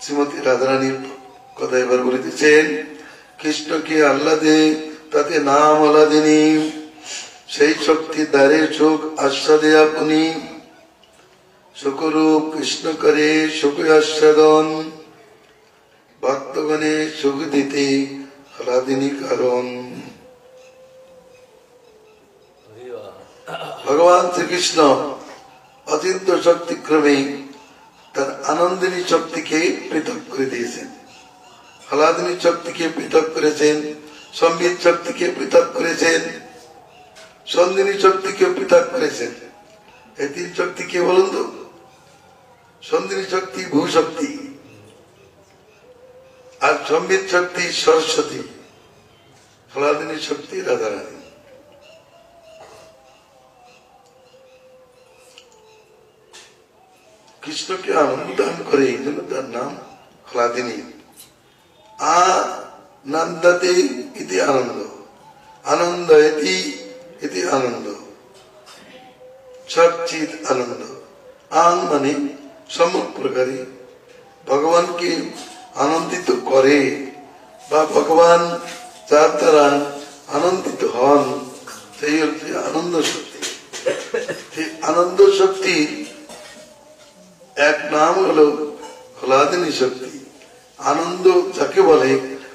শ্রীমতী রাধারানীর কথা এবার বলিতেছেন। কৃষ্ণকে আহ্লাদে তাতে নাম আহ্লাদিনী, সেই শক্তি দ্বারে সুখ আস্বাদে আপনি, সুখরূপ কৃষ্ণ করে সুখ আস্বাদন, ভক্তগণে সুখ দিতে আহ্লাদিনী কারণ। ভগবান শ্রীকৃষ্ণ অচিন্ত শক্তিক্রমে তার আনন্দিনী শক্তিকে পৃথক করে দিয়েছেন, আহ্লাদিনী শক্তিকে পৃথক করেছেন, সম্বিত শক্তিকে পৃথক করেছেন, সন্দিনী শক্তিকে পৃথক করেছেন। এই তিন শক্তি কে বলুন তো? সন্দিনী শক্তি ভূশক্তি, আর সম্বিত শক্তি সরস্বতী, আহ্লাদিনী শক্তি রাধারানী। কৃষ্ণকে আনন্দ দান করে, এই জন্য তার নাম আহ্লাদিনী। আনন্দতে ইতি আনন্দ, আনন্দয়তি ইতি আনন্দ, সচ্চিৎ আনন্দ। আং মানে সম্যক প্রকারে ভগবানকে আনন্দিত করে বা ভগবান যার দ্বারা আনন্দিত হন, সেই হচ্ছে আনন্দ শক্তি। সেই আনন্দ শক্তির এক নাম হলো আহ্লাদিনী শক্তি। আনন্দ যাকে বলে,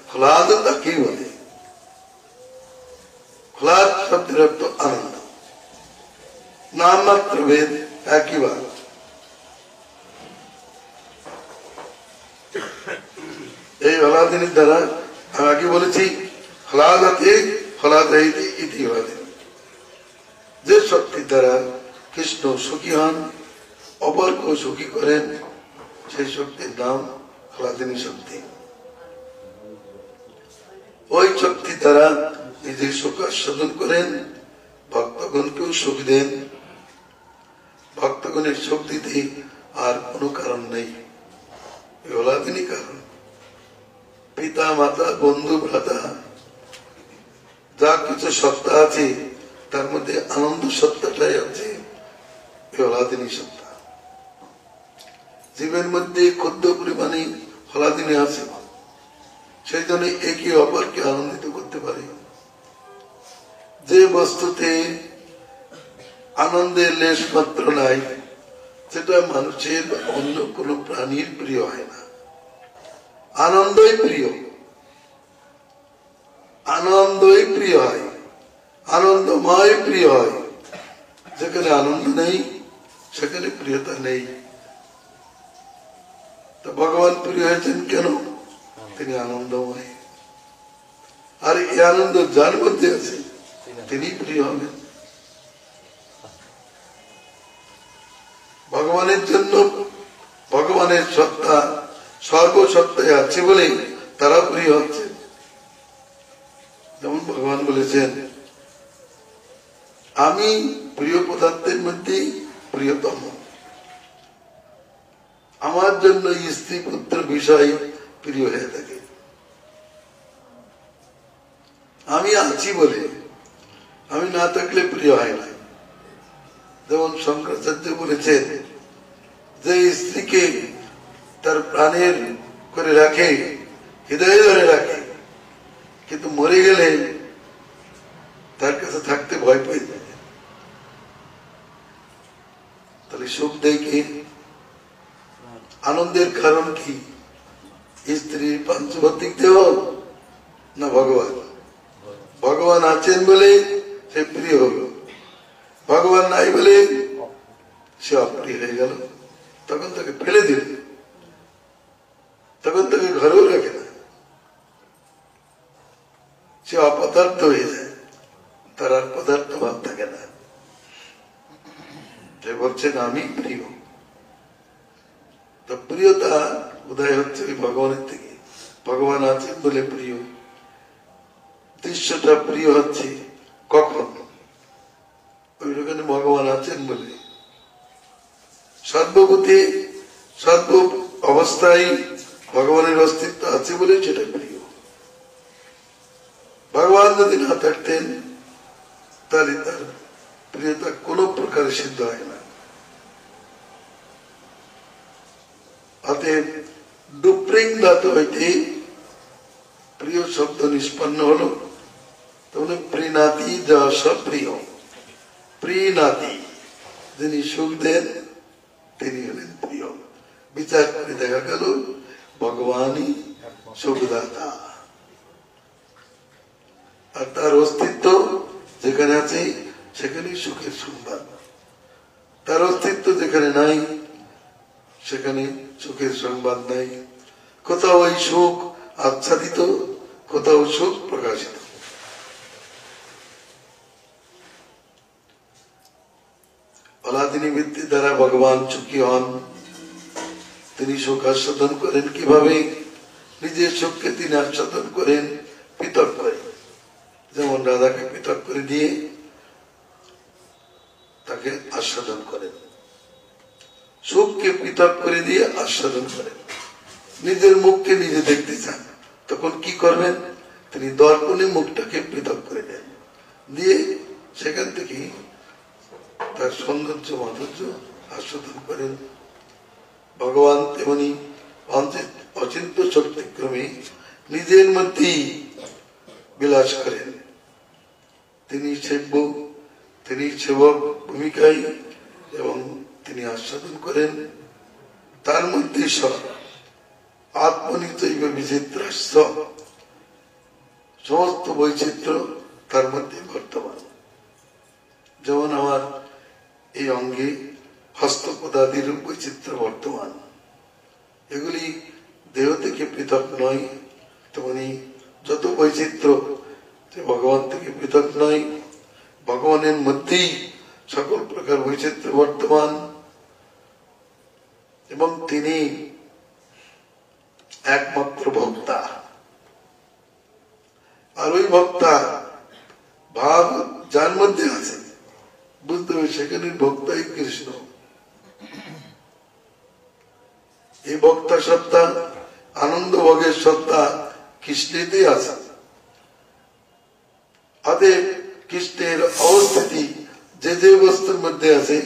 আহ্লাদ তাকেই বলে। আহ্লাদ শব্দের অর্থ আনন্দ, নাম মাত্র ভেদ, একই বার। এই আহ্লাদিনীর দ্বারা আমি আগে বলেছি, আহ্লাদতে আহ্লাদয়তি ইতি আহ্লাদিনী। যে শক্তির দ্বারা কৃষ্ণ সুখী হন, অপরকেও সুখী করেন, সেই শক্তির নাম আহ্লাদিনী শক্তি। ওই শক্তি দ্বারা নিজের সুখ আস্বাদন করেন, ভক্তগণকেও সুখ দেন। ভক্তগণের সুখ দিতে আর কোনো কারণ নেই, আহ্লাদিনী কারণ। পিতা মাতা বন্ধু ভ্রাতা যা কিছু সত্তা আছে, তার মধ্যে আনন্দ সত্তাটাই আছে আহ্লাদিনী সত্তা। জীবের মধ্যে ক্ষুদ্র পরিমাণে আহ্লাদিনী আছে, সেই জন্য একে অপরকে আনন্দিত করতে পারে। যে বস্তুতে আনন্দের লেশ মাত্র নাই, সেটা মানুষের অন্য কোন প্রাণীর প্রিয় হয় না। আনন্দই প্রিয়, আনন্দই প্রিয় হয়, আনন্দময় প্রিয় হয়। যেখানে আনন্দ নেই, সেখানে প্রিয়তা নেই। তো ভগবান প্রিয় হয়েছেন কেন? তিনি আনন্দময়। আর এই আনন্দ যার মধ্যে আছে, তিনি প্রিয় হবেন। ভগবানের জন্য ভগবানের সত্তা সর্বসত্তায় আছে বলে তারা প্রিয় হচ্ছে। যেমন ভগবান বলেছেন, আমি প্রিয় পদার্থের মধ্যে প্রিয়তম। আমার জন্য স্ত্রী পুত্র বিষয় প্রিয় হয়ে থাকে। আমি আছি বলে, আমি না থাকলে প্রিয় হয় না। যেমন শঙ্করাচার্য বলেছেন, যে স্ত্রীকে তার প্রাণের করে রাখে, হৃদয়ে ধরে রাখে, কিন্তু মরে গেলে তার কাছে থাকতে ভয় পেয়ে যায়, তাহলে সুখ দেয় কে? আনন্দের কারণ কি? স্ত্রীর পাঞ্চভৌতিক দেহ না ভগবান? ভগবান আছেন বলে সে প্রিয় হল, ভগবান নাই বলে সে অপ্রিয় হয়ে গেল। তখন তাকে ফেলে দিল, তখন তাকে ঘরেও রাখে না, সে অপদার্থ হয়ে যায়, তার আর পদার্থ ভাব থাকে না। সে বলছেন আমি প্রিয়। তো প্রিয়তা উদয় হচ্ছে ওই ভগবানের থেকে। ভগবান আছেন বলে প্রিয়। দৃশ্যটা প্রিয় হচ্ছে কখন? ওইখানে ভগবান আছেন বলে। সর্বভূতে সর্ব অবস্থায় ভগবানের অস্তিত্ব আছে বলে সেটা প্রিয়। ভগবান যদি না থাকতেন, তাহলে তার প্রিয়তা কোন প্রকারে সিদ্ধ হয় না। অতএব ডুপ্রিং ধাতু হইতে প্রিয় শব্দ নিষ্পন্ন হলো। তাহলে প্রিনাতি যশ প্রিয়, প্রিনাতি যিনি সুখ দেন তিনি হলেন প্রিয়। বিচার করে দেখা গেল ভগবানই সুখদাতা, আর তার অস্তিত্ব যেখানে আছে সেখানেই সুখের সংবাদ, তার অস্তিত্ব যেখানে নাই সেখানে সুখের সংবাদ নাই। কোথাও ওই সুখ আচ্ছাদিত, কোথাও সুখ প্রকাশিত। আলাদিনী বৃত্তি দ্বারা ভগবান সুখী হন। তিনি সুখ আস্বাদন করেন কিভাবে? নিজের সুখকে তিনি আস্বাদন করেন পৃথক করে, যেমন রাধাকে পৃথক করে দিয়ে তাকে আস্বাদন করেন, সুখকে পৃথক করে দিয়ে আস্বাদন করেন। নিজের মুখকে নিজে দেখতে চান, তখন কি করবেন? তিনি দর্পণে মুখটাকে পৃথক করে দেন, দিয়ে সেখান থেকে তার সৌন্দর্য মাধুর্য আস্বাদন করেন। ভগবান তেমনি অচিন্ত শক্তিক্রমে নিজের মধ্যেই বিলাস করেন। তিনি সেব্য, তিনি সেবক ভূমিকায় এবং তিনি আস্বাদন করেন। তার মধ্যে সব আত্মনিচৈব বিচিত্রাস্য, সমস্ত বৈচিত্র্য তার মধ্যে বর্তমান। যেমন আমার এই অঙ্গে হস্তপদাদির বৈচিত্র্য বর্তমান, এগুলি দেহ থেকে পৃথক নয়। তেমনি যত বৈচিত্র্য ভগবান থেকে পৃথক নয়, ভগবানের মধ্যেই সকল প্রকার বৈচিত্র্য বর্তমান। এবং তিনি একমাত্র ভক্তা, আর ওই ভক্তা ভাব যার মধ্যে আছে বুঝতে হবে সেখানে ভক্তাই কৃষ্ণ। এই ভক্তা সত্তা, আনন্দ ভোগের সত্তা কৃষ্ণেতে আছে। অতএব কৃষ্ণের অবস্থিতি যে যে বস্তুর মধ্যে আছে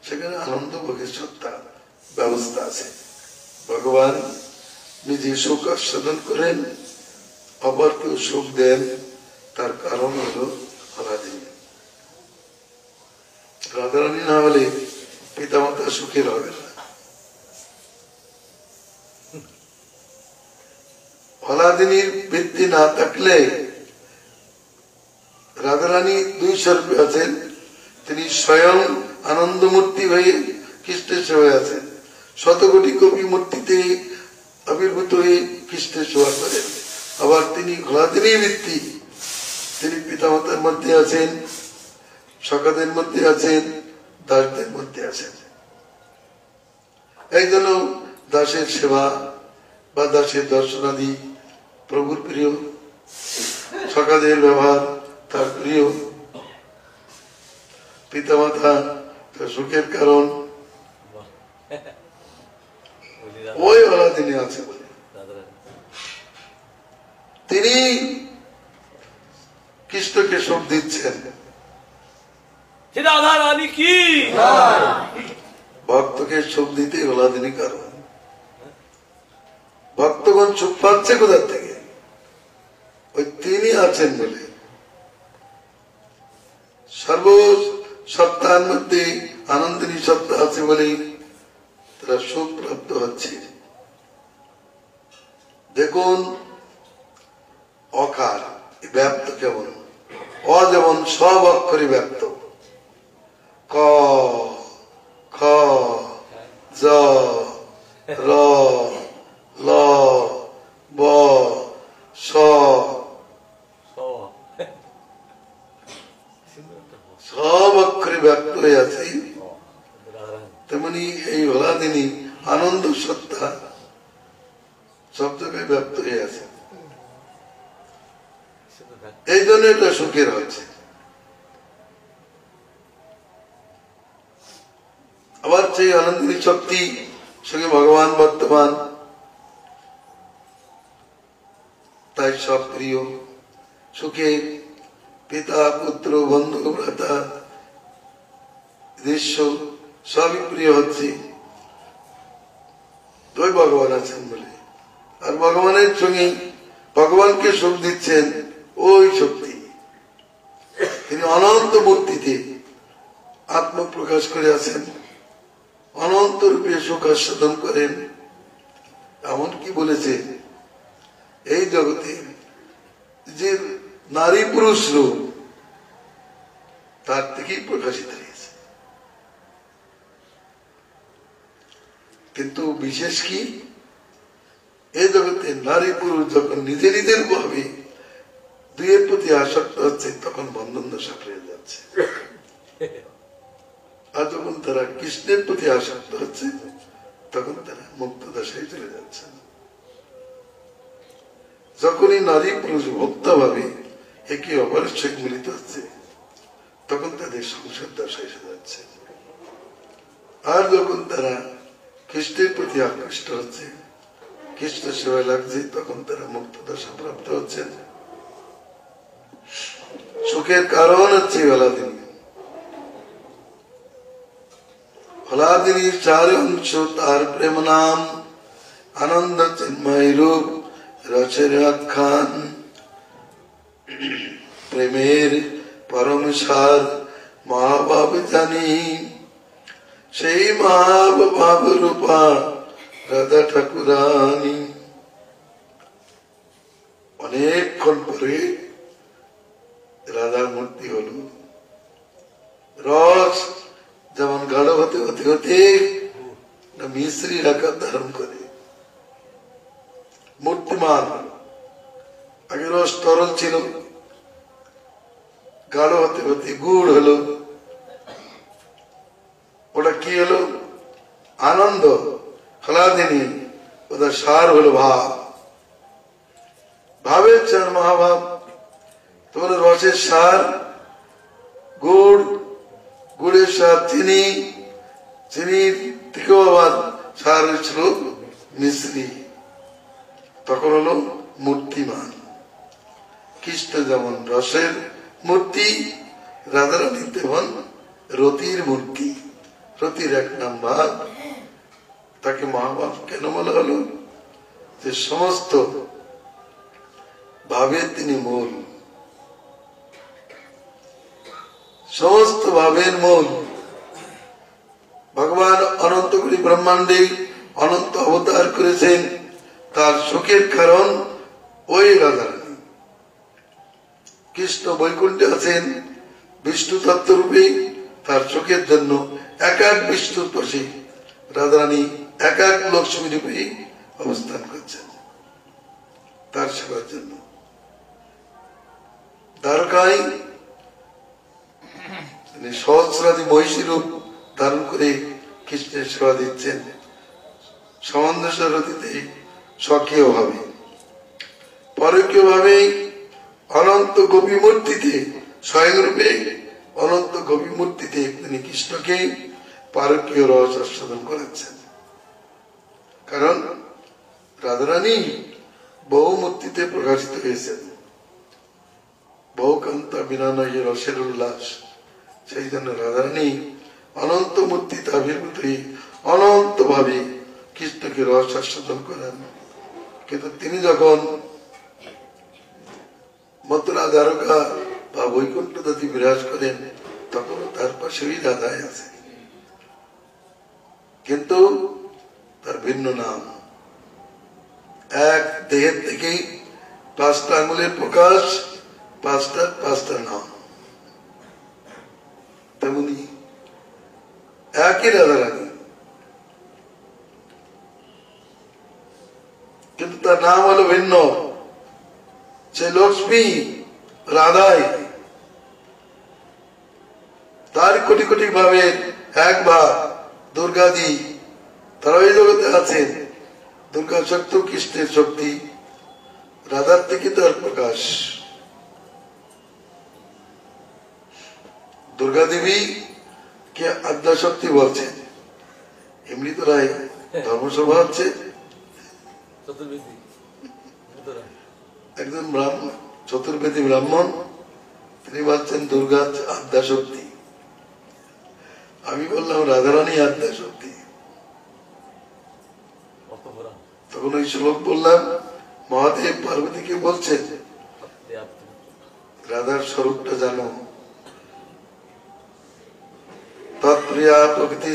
সেখানে আনন্দ ভোগের সত্তা ব্যবস্থা আছে। ভগবান নিজে সুখ আস্বাদন করেন, অপরকেও সুখ দেন। তার কারণ হল রাধারানী। রাধারানী না হলে পিতামাতা সুখের হবে না। হলাদিনীর বৃত্তি না থাকলে রাধারানী দুই স্বরূপে আছেন। তিনি স্বয়ং আনন্দমূর্তি হয়ে কৃষ্ণের সেবায় আছেন, শতকোটি কবি মূর্তিতে আবির্ভূত হয়ে কৃষ্ণের সেবা করেন। আবার তিনি হলাদিনী বৃত্তি, তিনি পিতামাতার মধ্যে আছেন, সখাদের মধ্যে আছেন, দাসদের মধ্যে আছেন। এই জন্য দাসের সেবা বা দাসের দর্শনাদি প্রভুর প্রিয়, সখাদের ব্যবহার তার প্রিয়, পিতামাতা তার সুখের কারণ। ওই হলাদিনী আছে বলে তিনি কৃষ্ণকে সুখ দিচ্ছেন। ভক্তকে সুখ দিতে হলাদিনী কারণ। ভক্তগণ সুখ পাচ্ছে কোথার থেকে? ওই তিনি আছেন বলে। সর্ব সত্তার মধ্যে আনন্দিনী সত্তা আছে বলে তারা সুখ প্রাপ্ত হচ্ছে। দেখুন অকার ব্যাপ্ত কেমন, অ যেমন সব অক্ষরে ব্যাপ্ত, ক খ জ র ল ব স, সব অক্ষরে ব্যক্ত হয়ে আছে। তেমনি এই হলাদিনী আনন্দ সত্তা সব জায়গায় ব্যক্ত হয়ে আছে। এই জন্য এটা সুখের হচ্ছে। আবার সেই আনন্দিনী শক্তি সঙ্গে ভগবান বর্তমান, তাই সব প্রিয়। সুখে পিতা পুত্র বন্ধু ভ্রাতা দৃশ্য সবই প্রিয় হচ্ছে। ওই ভগবান আছেন বলে আর ভগবানের সঙ্গে ভগবানকে সুখ দিচ্ছেন ওই শক্তি। তিনি অনন্ত মূর্তিতে আত্মপ্রকাশ করে আছেন, অনন্ত রূপে সুখ আস্বাদন করেন। এমনকি বলেছে এই জগতে যে নারী পুরুষ রূপ তার থেকেই প্রকাশিত হয়েছে। কিন্তু বিশেষ কি, এই জগতে নারী পুরুষ যখন নিজের নিজের ভাবে দুইয়ের প্রতি আসক্ত হচ্ছে তখন বন্ধন দশা হয়ে যাচ্ছে, আর যখন তারা কৃষ্ণের প্রতি আসক্ত হচ্ছে তখন তারা মুক্ত দশায় চলে যাচ্ছে। যখনই নারী পুরুষ ভক্ত ভাবে একে অপরের সঙ্গে মিলিত হচ্ছে তখন তাদের সংসার দশা এসে যাচ্ছে। আর যখন তারা কৃষ্ণের প্রতি আকৃষ্ট হচ্ছে, কৃষ্ণ সেবায় লাগছে, তখন তারা মুক্ত দশা প্রাপ্ত হচ্ছেন। সুখের কারণ হচ্ছে হলাদিনী। হলাদিনীর চার অংশ তার প্রেম নাম, আনন্দ চিন্ময় রূপ রচের আখ্যান। প্রেমের পরম সার মহাভাব জানি, সেই মহাভাব রূপা রাধা ঠাকুরানী। অনেকক্ষণ পরে রাধার মূর্তি হল। রস যেমন গাঢ় হতে হতে হতে মিশ্রির আকার ধারণ করে মূর্তিমান। আগে রস তরল ছিল, গাঢ় হতে হতে গুড় হলো। ওটা কি হলো? আনন্দ। হলাদিনী ওটা সার হলো ভাব। ভাবের চার মহাভাব। তোমার রসের সার গুড়, গুড়ের সার চিনি, চিনির থেকেও আবার সার ছিল মিশ্রি। তখন হলো মূর্তিমান। কৃষ্ণ যেমন রসের মূর্তি, রাধারানী তেমন রতির মূর্তি। রতির এক নাম ভাব। তাকে মহাভাব কেন বলা হলো? যে সমস্ত ভাবের তিনি মূল, সমস্ত ভাবের মূল। ভগবান অনন্ত কোটি ব্রহ্মাণ্ডে অনন্ত অবতার করেছেন, তার সুখের কারণ ওই রাধারানী। কৃষ্ণ বৈকুণ্ঠে আছেন বিষ্ণু তত্ত্ব রূপে, তার সুখের জন্য এক এক বিষ্ণুর পাশে রাধারানী এক এক লক্ষ্মী রূপে অবস্থান করছেন তার সেবার জন্য। দ্বারকায় সহস্রাদি মহিষী রূপ ধারণ করে কৃষ্ণের সেবা দিচ্ছেন। সমন্বয়তে স্বকীয় ভাবে, পরকীয় ভাবে অনন্ত গোপী মূর্তিতে, স্বয়ং রূপে অনন্ত গোপী মূর্তিতে তিনি কৃষ্ণকে পারকীয় রস আস্বাদন করেছেন। কারণ রাধারানী বহু মূর্তিতে প্রকাশিত হয়েছেন। বহু কান্তা বিনা নয় রসের উল্লাস। সেই জন্য রাধারানী অনন্ত মূর্তিতে আবির্ভূত হয়ে অনন্ত ভাবে কৃষ্ণকে রস আস্বাদন করেন। কিন্তু তিনি যখন মথুরা দ্বারকা বা বৈকুণ্ঠ দাদি বিরাজ করেন তখন তার পাশেই রাধায় আছে, কিন্তু তার ভিন্ন নাম। এক দেহের থেকেই পাঁচটা আঙুলের প্রকাশ, পাঁচটা নাম। তেমনি একই রাধারানী, কিন্তু তার নাম হলো ভিন্ন। সে লক্ষ্মী রাধাই, তার কোটি কোটি ভাবে এক ভাব দুর্গাদি, তারা ওই জগতে আছেন। দুর্গা শক্তি কৃষ্ণের শক্তি, রাধার থেকে তার প্রকাশ। দুর্গা দেবী কে আদ্যা শক্তি বলছেন। এমনি তো রায় ধর্মসভা হচ্ছে, একজন ব্রাহ্মণ, চতুর্বেদী ব্রাহ্মণ, তিনি বলছেন দুর্গা আদ্যা শক্তি। আমি বললাম রাধারানী আদ্যা শক্তি। তখন ওই ওই শ্লোক বললাম, মহাদেব পার্বতীকে বলছেন রাধার স্বরূপটা জানো। তৎপ্রিয়া প্রকৃতি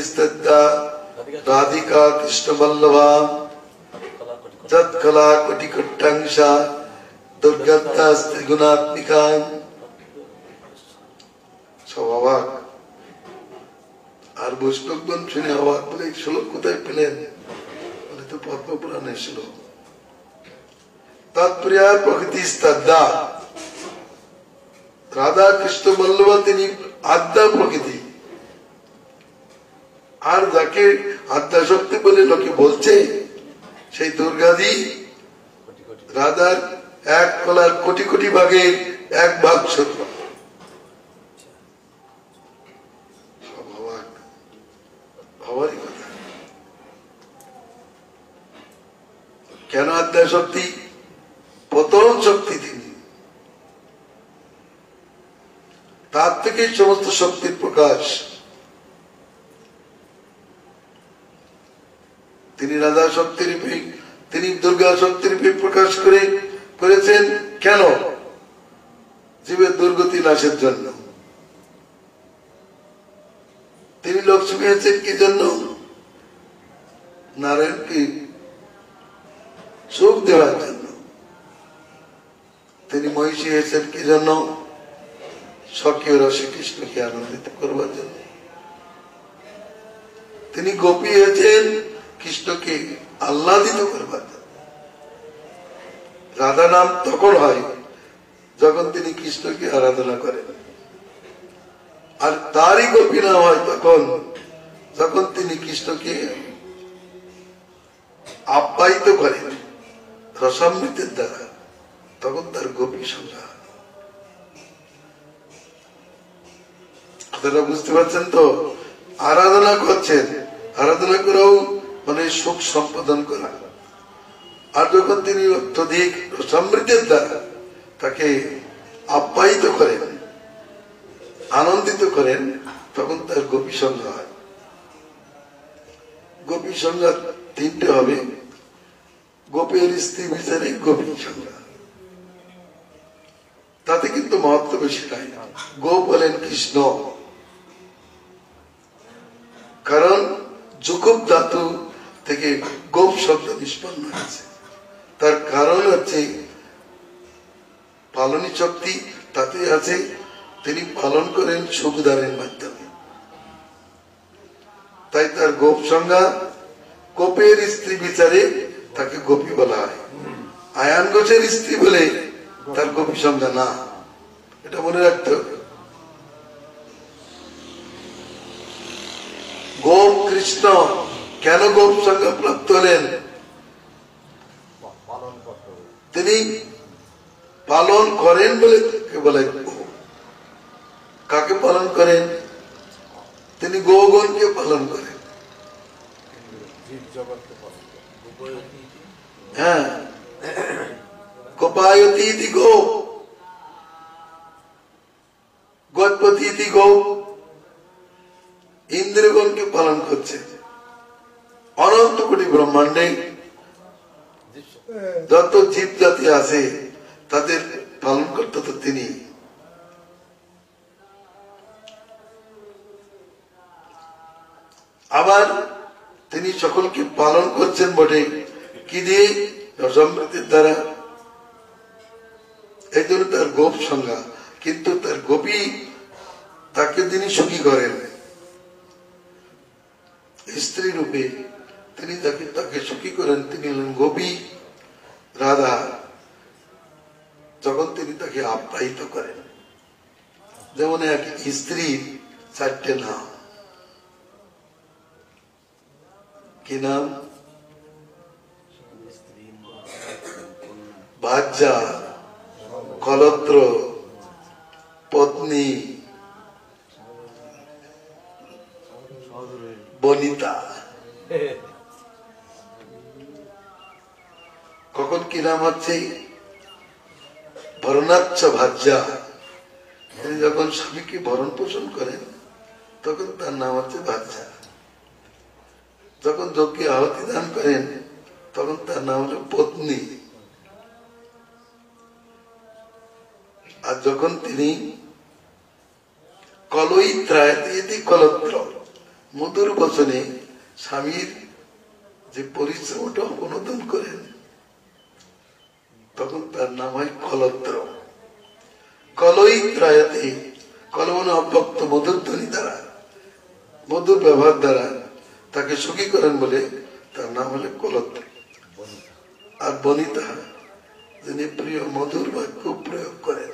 রাধিকা কৃষ্ণ বল্লভা যৎকলা কোটি কট্টাংশা দুর্গত্তাস্তে গুণাত্মিকা। সব অবাক, আর বৈষ্ণবগণ শুনে অবাক, বলে এই শ্লোক কোথায় পেলেন? বলে তো পদ্মপুরাণে শ্লোক। তৎপ্রিয়া প্রকৃতি স্তদ্দা, রাধা কৃষ্ণ বল্লভা তিনি আদ্যা প্রকৃতি। আর যাকে আদ্যা শক্তি বলে লোকে বলছে সেই দুর্গাদি রাধার এক কলার কোটি কোটি ভাগের এক ভাগ স্বরূপ। হওয়ারই কথা। কেন আদ্যা শক্তি? প্রথম শক্তি তিনি, তার থেকে সমস্ত শক্তির প্রকাশ। তিনি রাধা শক্তির তিনি দুর্গা শক্তির প্রকাশ করেছেন। কেন? জীবের দুর্গতি নাশের জন্য। তিনি লক্ষ্মী হয়েছেন কি জন্য? নারায়ণকে সুখ দেওয়ার জন্য। তিনি মহিষী হয়েছেন কি জন্য? স্বকীয় রসে কৃষ্ণকে আনন্দিত করবার জন্য। তিনি গোপী হয়েছেন কৃষ্ণকে আহ্লাদিত করবার জন্য। রাধা নাম তখন হয় যখন তিনি কৃষ্ণকে আরাধনা করেন, আর তারই গোপী নাম হয় তখন যখন তিনি কৃষ্ণকে আপ্যায়িত করেন রসামৃতের দ্বারা, তখন তার গোপী সংজ্ঞা। কথাটা বুঝতে পারছেন তো? আরাধনা করছেন, আরাধনা করাও মানে সুখ সম্পাদন করা। আর যখন তিনি অত্যধিক সমৃদ্ধের দ্বারা তাকে আপ্যায়িত করেন, আনন্দিত করেন, তখন তার গোপী সংজ্ঞা হয়। গোপী সংজ্ঞা তিনটে হবে। গোপের স্ত্রী বিচারে গোপী সংজ্ঞা, তাতে কিন্তু মহত্ব বেশি নাই। গো বলেন কৃষ্ণ, কারণ যুগব ধাতু থেকে গোপ শব্দ নিষ্পন্ন হয়েছে। তার কারণ হচ্ছে পালনী শক্তি তাতে আছে, তিনি পালন করেন সুখদানের মাধ্যমে। তাই তার গোপ সংজ্ঞা। গোপের স্ত্রী বিচারে তাকে গোপী বলা হয়। আয়ান ঘোষের স্ত্রী বলে তার গোপী সংজ্ঞা না, এটা মনে রাখতে হবে। গোপ কৃষ্ণ কেন গোপ সংজ্ঞা প্রাপ্ত হলেন? তিনি পালন করেন বলে তাকে বলে। কাকে পালন করেন? তিনি গোগণকে পালন করেন। হ্যাঁ, গোপায়তি গো, গোপতি গো, ইন্দ্রগণকে পালন করছে। অনন্ত কোটি ব্রহ্মাণ্ডে যত জীব জাতি আছে তাদের পালন করতে তো তিনি। আবার তিনি সকলকে পালন করছেন বটে কি দিয়ে? সমৃদ্ধির দ্বারা। এই জন্য তার গোপ সংজ্ঞা। কিন্তু তার গোপী তাকে তিনি সুখী করেন স্ত্রী রূপে। তিনি তাকে সুখী করেন, তিনি হলেন গোপী রাধা। যখন তিনি তাকে আপ্যায়িত করেন, যেমন এক স্ত্রীর চারটে নাম। কি নাম? ভাজ্যা, কলত্র, পত্নী, বনিতা। কখন কি নাম হচ্ছে? ভরণাচ্ছ ভাজ্যা। তিনি যখন স্বামীকে ভরণ পোষণ করেন তখন তার নাম হচ্ছে ভাজ্যা। যখন যজ্ঞে আহুতি দান করেন তখন তার নাম হলো পত্নী। আর যখন তিনি কলয়িত্রায়তি কলত্র মধুর বচনে স্বামীর যে পরিশ্রমটা অনুমোদন করেন, তখন তার নাম হয় কলত্র। কলয়িত্রায়তি, কল মানে অব্যক্ত মধুর ধ্বনি দ্বারা, মধুর ব্যবহার দ্বারা তাকে সুখী করেন বলে তার নাম হলো কলত্র। আর বনিতা, যিনি প্রিয় মধুর বাক্য প্রয়োগ করেন,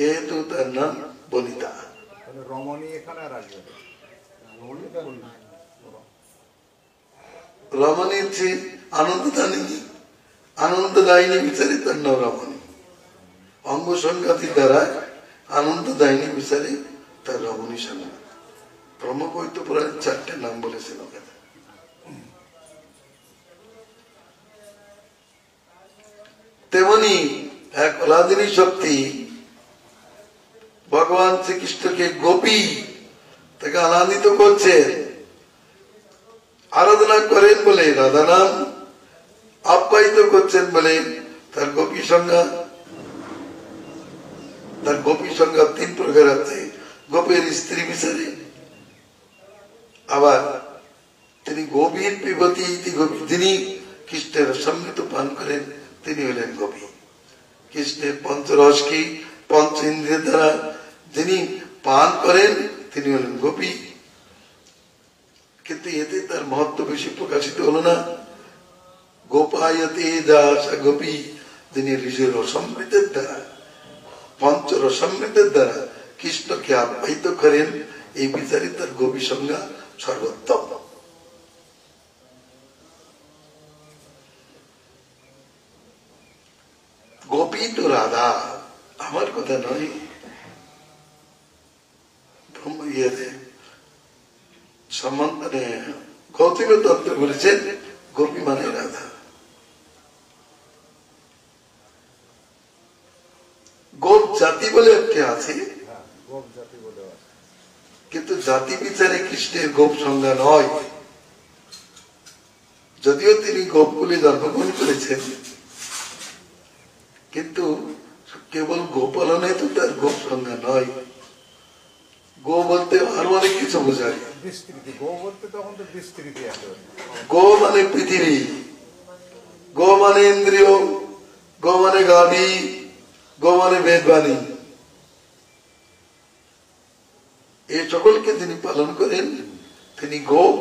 এহেতু তার নাম বনিতা। রমণী এখানে আর আসবে রমণীর যে আনন্দদায়িনী বিচারে তার নাম রমণী। অঙ্গ সংঘাতি দ্বারা আনন্দদায়িনী বিচারে তার রমণী সংজ্ঞা। ব্রহ্মকৈত্য পুরাণের 4টে নাম বলেছেন ওখানে। তেমনি এক অলাদিনী শক্তি ভগবান শ্রীকৃষ্ণকে গোপী তাকে আনন্দিত করছে, আরাধনা করেন বলে রাধা নাম আপ্যায়িত করছেন বলে তার গোপী সংজ্ঞা। তার গোপী সংজ্ঞা 3 প্রকার আছে। গোপের স্ত্রী বিচারে, আবার তিনি গভীর পিবতী গোপী, যিনি কৃষ্ণের সমৃদ্ধ পান করেন তিনি হলেন গোপী। কৃষ্ণের পঞ্চরস কি পঞ্চ ইন্দ্রিয়ের দ্বারা যিনি পান করেন তিনি হলেন গোপী। কিন্তু এতে তার মহত্ব বেশি প্রকাশিত হলো না। গোপায়তে দাস গোপী, যিনি নিজের রসমৃদ্ধের দ্বারা, পঞ্চ রসমৃদ্ধের দ্বারা কৃষ্ণকে আপ্যায়িত করেন, এই বিচারে তার গোপী সংজ্ঞা সর্বোত্তম। গোপী তো রাধা, আমার কথা নয়। মানে গৌতম তত্ত্ব বলেছেন গোপী মানে রাধা। গোপ জাতি বলে একটি আছে, কিন্তু জাতি বিচারে কৃষ্ণের গোপ সংজ্ঞা নয়। যদিও তিনি গোপকুলে জন্মগ্রহণ করেছেন, কিন্তু কেবল গোপালনে তো তার গোপ সংজ্ঞা নয়। গো বলতে আরো অনেক কিছু বোঝায়। গো মানে পৃথিবী, গো মানে ইন্দ্রিয়, গো মানে গাভী, গো মানে বেদবাণী। এই সকলকে যিনি পালন করেন তিনি গোপ।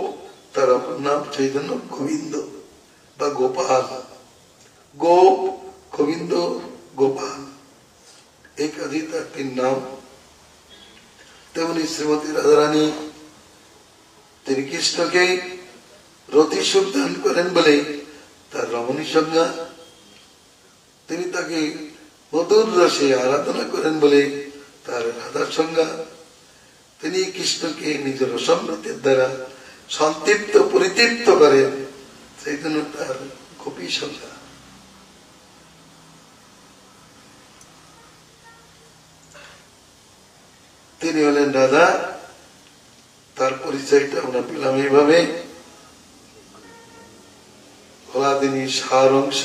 তার অপর নাম চৈতন্য গোবিন্দ বা গোপাল। গোপ, গোবিন্দ, গোপাল, এই কাজে তার 3 নাম। তেমনি শ্রীমতী রাধারানী, তিনি কৃষ্ণকে রতি সুখ দান করেন বলে তার রমণী সংজ্ঞা। তিনি তাকে মধুর রসে আরাধনা করেন বলে তার রাধার সংজ্ঞা। তিনি কৃষ্ণকে নিজের সমৃদ্ধির দ্বারা সন্তৃপ্ত পরিতৃপ্ত করেন, সেই জন্য তার গোপী সংজ্ঞা। তিনি হলেন রাধা। তার পরিচয়টা আমরা পেলাম এইভাবে। হলাদিনী সার অংশ,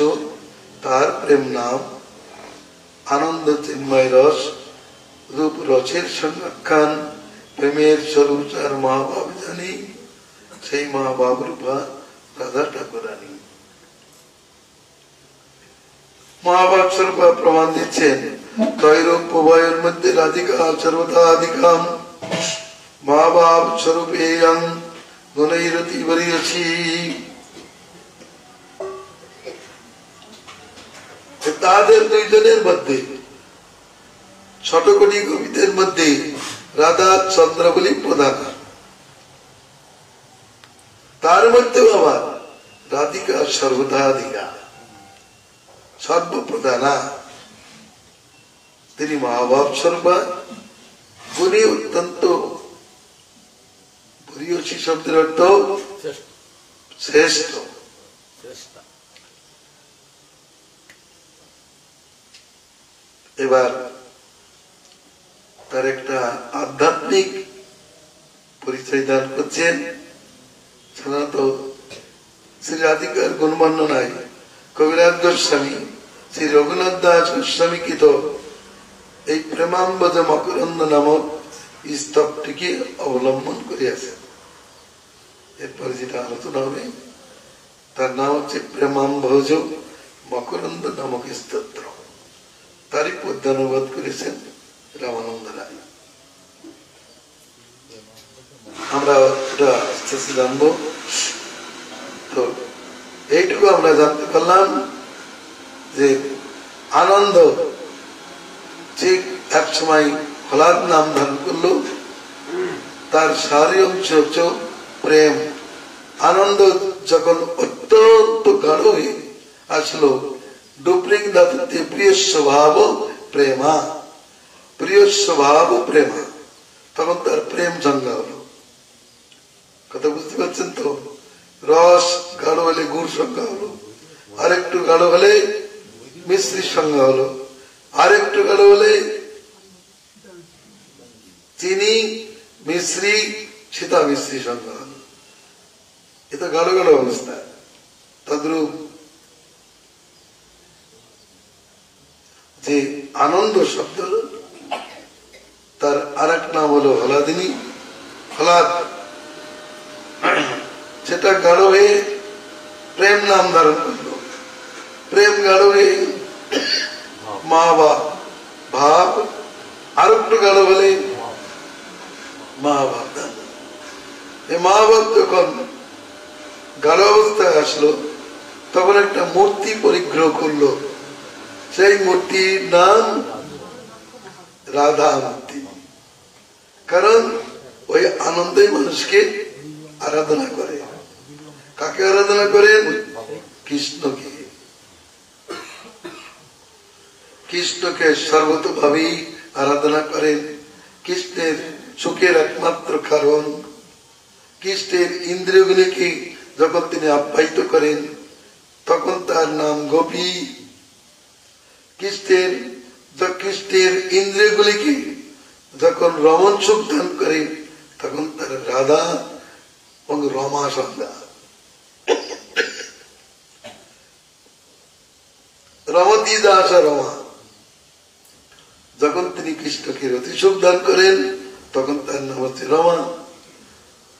তার প্রেম নাম আনন্দ চিন্ময় রস, রূপ রসের সংখ্যান, প্রেমের স্বরূপ যার মহাভাব জানি, সেই মহাভাব রূপা রাধা ঠাকুরানী। মহাভাব স্বরূপা প্রমাণ দিচ্ছেন তৈরূপ উভয়ের মধ্যে রাধিকা সর্বদাধিকাম মহাভাব স্বরূপে গুণৈরতি বরিয়সী। তাদের 2 জনের মধ্যে, শতকোটি কবিদের মধ্যে রাধা চন্দ্রাবলী প্রধান। তার মধ্যেও আবার রাধিকা সর্বদাধিকা, সর্বপ্রধানা। তিনি মহাভাব স্বরূপা, গুণী অত্যন্ত। বরিয়সী শব্দের অর্থ শ্রেষ্ঠ। এবার তার একটা আধ্যাত্মিক পরিচয় দান করছেন। সাধারণত শ্রী রাধিকার গুণবর্ণনায় কবিরাজ গোস্বামী শ্রী রঘুনাথ দাস গোস্বামী কৃত এই প্রেমাম্বজ মকরন্দ নামক স্তবটিকে অবলম্বন করিয়াছেন। এরপরে যেটা আলোচনা হবে তার নাম হচ্ছে প্রেমাম্বজ মকরন্দ নামক স্তোত্র। তারই পদ্যানুবাদ করেছেন রামানন্দ রায়। আমরা এটা আস্তে আস্তে জানবো। তো এইটুকু আমরা জানতে পারলাম যে আনন্দ ঠিক এক সময় হলাদ নাম ধারণ করলো, তার সারি অংশ হচ্ছে প্রেম। আনন্দ যখন অত্যন্ত গাঢ় হয়ে আসলো, ডুপ্লিং ধাতুতে প্রিয় স্বভাব প্রেমা, প্রিয় স্বভাব প্রেমা, তখন তার প্রেম সংজ্ঞা হলো। কথা বুঝতে পারছেন তো? রস গাঢ় হলে গুড় সংজ্ঞা হলো, আরেকটু গাঢ় হলে মিশ্রির সংজ্ঞা হলো, আরেকটু গাঢ় হলে চিনি মিশ্রি সীতা মিশ্রি সংজ্ঞা হলো। এটা গাঢ় গাঢ় অবস্থা। তদ্রূপ যে আনন্দ শব্দ তার আরেক নাম হলো হলাদিনী। হলাদ সেটা গাঢ় হয়ে প্রেম নাম ধারণ করলো, প্রেম গাঢ় হয়ে মা বাপ ভাব, আর একটু গাঢ় হলে মা বাপ। এই মা বাপ যখন গাঢ় অবস্থায় আসলো, তখন একটা মূর্তি পরিগ্রহ করলো। সেই মূর্তির নাম রাধা মূর্তি। কারণ ওই আনন্দই মানুষকে আরাধনা করে। কাকে আরাধনা করেন? কৃষ্ণকে। কৃষ্ণকে সর্বতভাবেই আরাধনা করেন। কৃষ্ণের সুখের একমাত্র কারণ, কৃষ্ণের ইন্দ্রিয়গুলিকে যখন তিনি আপ্যায়িত করেন তখন তার নাম গোপী। কৃষ্ণের ইন্দ্রিয়গুলিকে যখন রমণ সুখ দান করে তখন তার রাধা এবং রমা সংজ্ঞা। রমতী দাস রমা, যখন তিনি কৃষ্ণকে রতি সুখ দান করেন তখন তার নাম হচ্ছে রমা।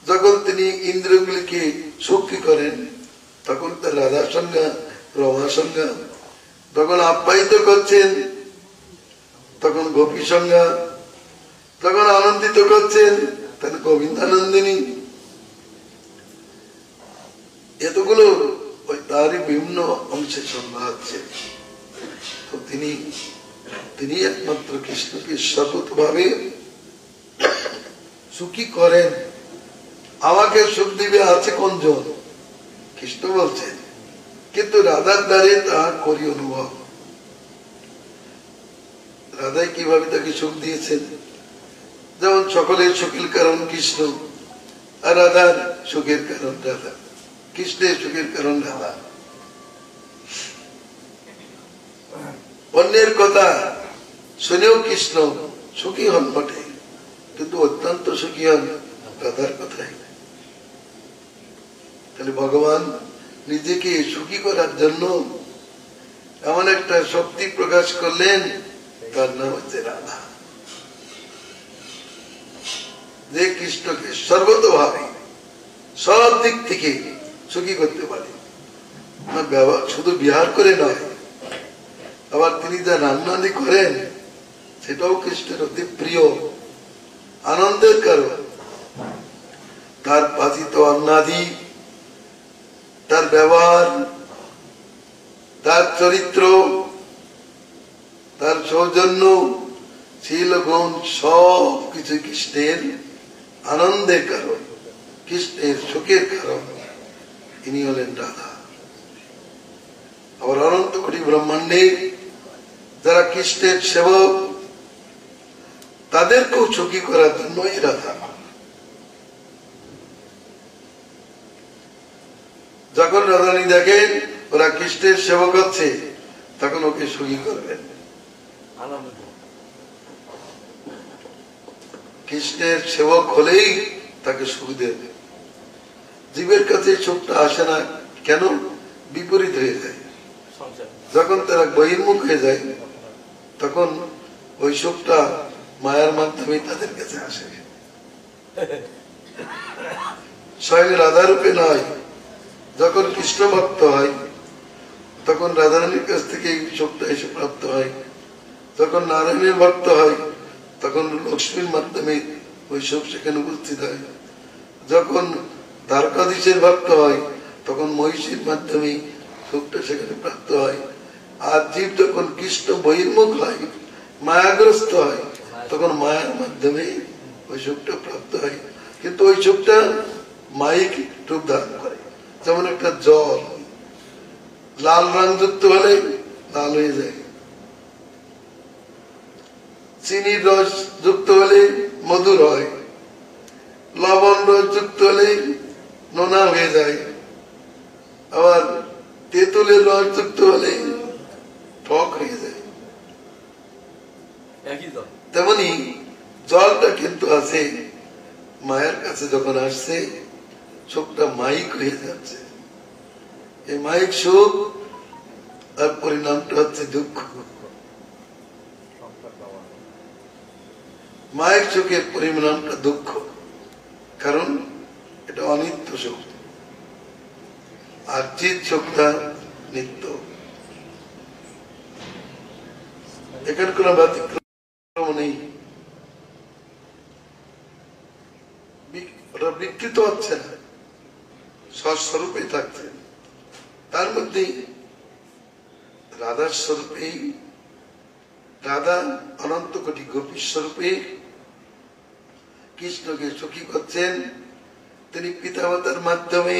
যখন তিনি ইন্দ্রিয়গুলিকে সুখী করেন তখন তার রাধা সংজ্ঞা, রমা সংজ্ঞা। যখন আপ্যায়িত করছেন তখন গোপী সংজ্ঞা, যখন আনন্দিত করছেন তখন গোবিন্দানন্দিনী। এতগুলো ওই তারই বিভিন্ন অংশে সংজ্ঞা হচ্ছে। তো তিনি একমাত্র কৃষ্ণকে সর্বতভাবে সুখী করেন। আমাকে সুখ দিবে আছে কোনজন? কৃষ্ণ বলছেন, কিন্তু রাধার দ্বারে তা করি অনুভব। রাধাই কিভাবে তাকে সুখ দিয়েছেন? যেমন সকলের সুখের কারণ কৃষ্ণ, আর রাধার সুখের কারণ রাধা। কৃষ্ণের সুখের কারণ রাধা। অন্যের কথা শুনেও কৃষ্ণ সুখী হন বটে, কিন্তু অত্যন্ত সুখী হন রাধার কথাই। তাহলে ভগবান নিজেকে সুখী করার জন্য এমন একটা শক্তি প্রকাশ করলেন, তার নাম হচ্ছে রাধা। যে কৃষ্ণকে সর্বতভাবে সব দিক থেকে সুখী করতে পারে। শুধু বিহার করে নয়, আবার তিনি যা রান্নাদি করেন সেটাও কৃষ্ণের অতি প্রিয়, আনন্দের কারণ। তার পাচিত অন্নাদি, তার ব্যবহার, তার চরিত্র, তার সৌজন্য, শীল গুণ সব কিছু কৃষ্ণের আনন্দের কারণ, কৃষ্ণের সুখের কারণ। ইনি হলেন রাধা। আবার অনন্ত কোটি ব্রহ্মাণ্ডে যারা কৃষ্ণের সেবক তাদেরকেও সুখী করার জন্যই রাধা। যখন রাধারানী দেখেন ওরা কৃষ্ণের সেবক হচ্ছে তখন ওকে সুখী করবেন। কৃষ্ণের সেবক হলেই তাকে সুখ দেবে। জীবের কাছে সুখটা আসে না কেন বিপরীত হয়ে যায়? যখন তারা বহির্মুখ হয়ে যায় তখন ওই সুখটা মায়ার মাধ্যমে তাদের কাছে আসে। স্বয়ং রাধারূপে নয়, যখন কৃষ্ণ ভক্ত হয় তখন রাধারানীর কাছ থেকে এই সুখটা এসে প্রাপ্ত হয়। যখন নারায়ণের ভক্ত হয় তখন লক্ষ্মীর মাধ্যমে ওই সুখ সেখানে উপস্থিত হয়। যখন দ্বারকাধীশের ভক্ত হয় তখন মহিষীর মাধ্যমে সুখটা সেখানে প্রাপ্ত হয়। আর জীব যখন কৃষ্ণ বহির্মুখ হয়, মায়াগ্রস্ত হয়, তখন মায়ার মাধ্যমে ওই সুখটা প্রাপ্ত হয়। কিন্তু ওই সুখটা মায়িক রূপ ধারণ করে। যেমন একটা জল লাল রং যুক্ত হলে লাল হয়ে যায়, চিনির রস যুক্ত হলে মধুর হয়, লবণ রস যুক্ত হলে নোনা হয়ে যায়, আবার তেঁতুলের রস যুক্ত হলে টক হয়ে যায়। তেমনি জলটা কিন্তু আছে, মায়ের কাছে যখন আসছে সুখটা মাইক হয়ে যাচ্ছে। এই মাইক সুখ আর পরিণামটা হচ্ছে দুঃখ। মায়ের সুখের পরিণামটা দুঃখ, কারণ এটা অনিত্য সুখ। আর চিৎ সুখটা নিত্য। এখানে কোন ব্যতিক্রম নেই। ওটা বিকৃত হচ্ছে না, স্বস্বরূপে থাকছে। তার মধ্যে রাধার স্বরূপে, রাধা অনন্ত কোটি গোপী স্বরূপে কৃষ্ণকে সুখী করছেন। তিনি পিতামাতার মাধ্যমে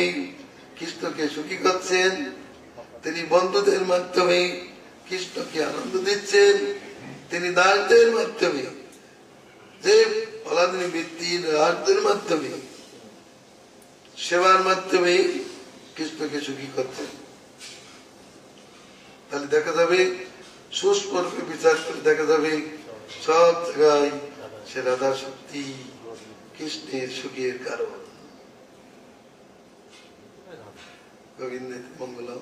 কৃষ্ণকে সুখী করছেন, তিনি বন্ধুদের মাধ্যমে কৃষ্ণকে আনন্দ দিচ্ছেন, তিনি দাসদের মাধ্যমে, যে ফলাদিনী বৃত্তির রাজদের মাধ্যমে, সেবার মাধ্যমে কৃষ্ণকে সুখী করছেন। তাহলে দেখা যাবে, সুস্পর্শে বিচার করে দেখা যাবে সব জায়গায় সে রাধা শক্তি কৃষ্ণের সুখের কারণ। গোবিন্দ মঙ্গলম।